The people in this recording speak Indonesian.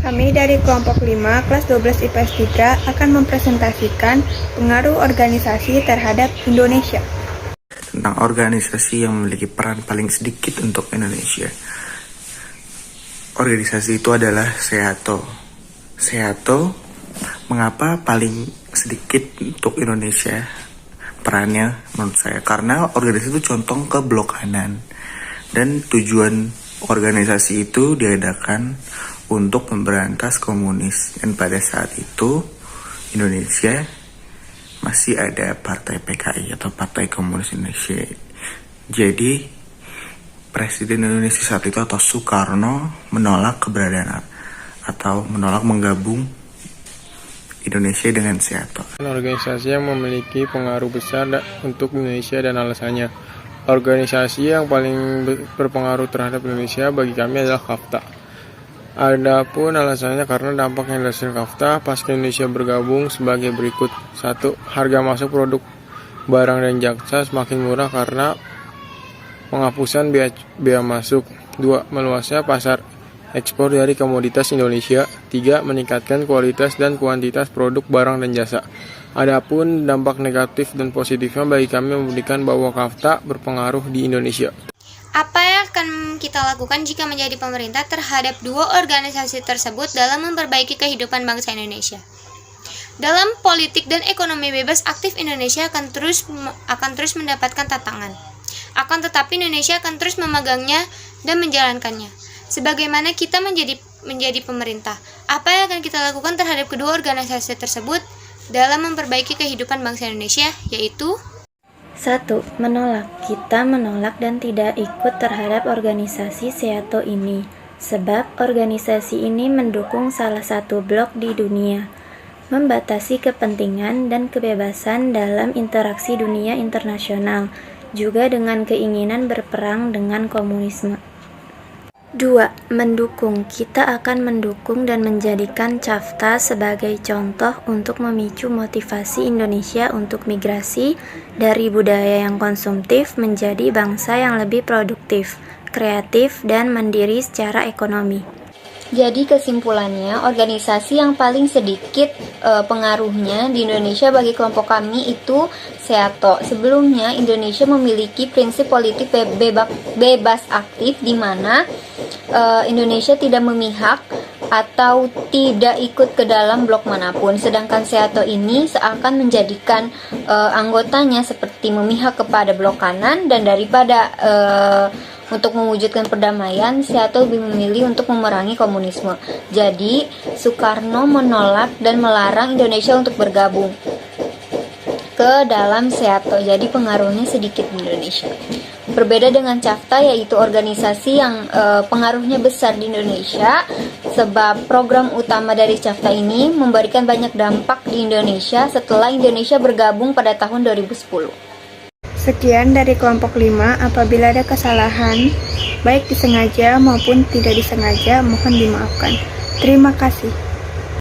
Kami dari kelompok 5 kelas 12 IPS 3 akan mempresentasikan pengaruh organisasi terhadap Indonesia. Tentang organisasi yang memiliki peran paling sedikit untuk Indonesia. Organisasi itu adalah SEATO. SEATO mengapa paling sedikit untuk Indonesia perannya menurut saya? Karena organisasi itu condong ke blok kanan. Dan tujuan organisasi itu diadakan untuk memberantas komunis. Dan pada saat itu Indonesia masih ada partai PKI atau Partai Komunis Indonesia. Jadi Presiden Indonesia saat itu atau Soekarno menolak keberadaan atau menolak menggabung Indonesia dengan SEATO. Organisasi yang memiliki pengaruh besar untuk Indonesia dan alasannya. Organisasi yang paling berpengaruh terhadap Indonesia bagi kami adalah KAFTA. Adapun alasannya karena dampak yang dari KAFTA pasca Indonesia bergabung sebagai berikut. 1. Harga masuk produk barang dan jasa semakin murah karena penghapusan bea masuk. 2. Meluasnya pasar ekspor dari komoditas Indonesia. 3. Meningkatkan kualitas dan kuantitas produk barang dan jasa. Adapun dampak negatif dan positifnya bagi kami membuktikan bahwa KAFTA berpengaruh di Indonesia. Apa yang akan kita lakukan jika menjadi pemerintah terhadap dua organisasi tersebut dalam memperbaiki kehidupan bangsa Indonesia? Dalam politik dan ekonomi bebas aktif Indonesia akan terus mendapatkan tantangan. Akan tetapi Indonesia akan terus memegangnya dan menjalankannya. Sebagaimana kita menjadi pemerintah, apa yang akan kita lakukan terhadap kedua organisasi tersebut dalam memperbaiki kehidupan bangsa Indonesia, yaitu 1. Menolak. Kita menolak dan tidak ikut terhadap organisasi SEATO ini, sebab organisasi ini mendukung salah satu blok di dunia, membatasi kepentingan dan kebebasan dalam interaksi dunia internasional, juga dengan keinginan berperang dengan komunisme. 2. Mendukung. Kita akan mendukung dan menjadikan CAFTA sebagai contoh untuk memicu motivasi Indonesia untuk migrasi dari budaya yang konsumtif menjadi bangsa yang lebih produktif, kreatif, dan mandiri secara ekonomi. Jadi kesimpulannya, organisasi yang paling sedikit pengaruhnya di Indonesia bagi kelompok kami itu SEATO. Sebelumnya Indonesia memiliki prinsip politik bebas aktif di mana Indonesia tidak memihak atau tidak ikut ke dalam blok manapun. Sedangkan SEATO ini seakan menjadikan anggotanya seperti memihak kepada blok kanan, dan daripada untuk mewujudkan perdamaian, SEATO lebih memilih untuk memerangi komunisme. Jadi, Soekarno menolak dan melarang Indonesia untuk bergabung ke dalam SEATO. Jadi, pengaruhnya sedikit di Indonesia. Berbeda dengan CAFTA, yaitu organisasi yang pengaruhnya besar di Indonesia, sebab program utama dari CAFTA ini memberikan banyak dampak di Indonesia setelah Indonesia bergabung pada tahun 2010. Sekian dari kelompok 5. Apabila ada kesalahan, baik disengaja maupun tidak disengaja, mohon dimaafkan. Terima kasih.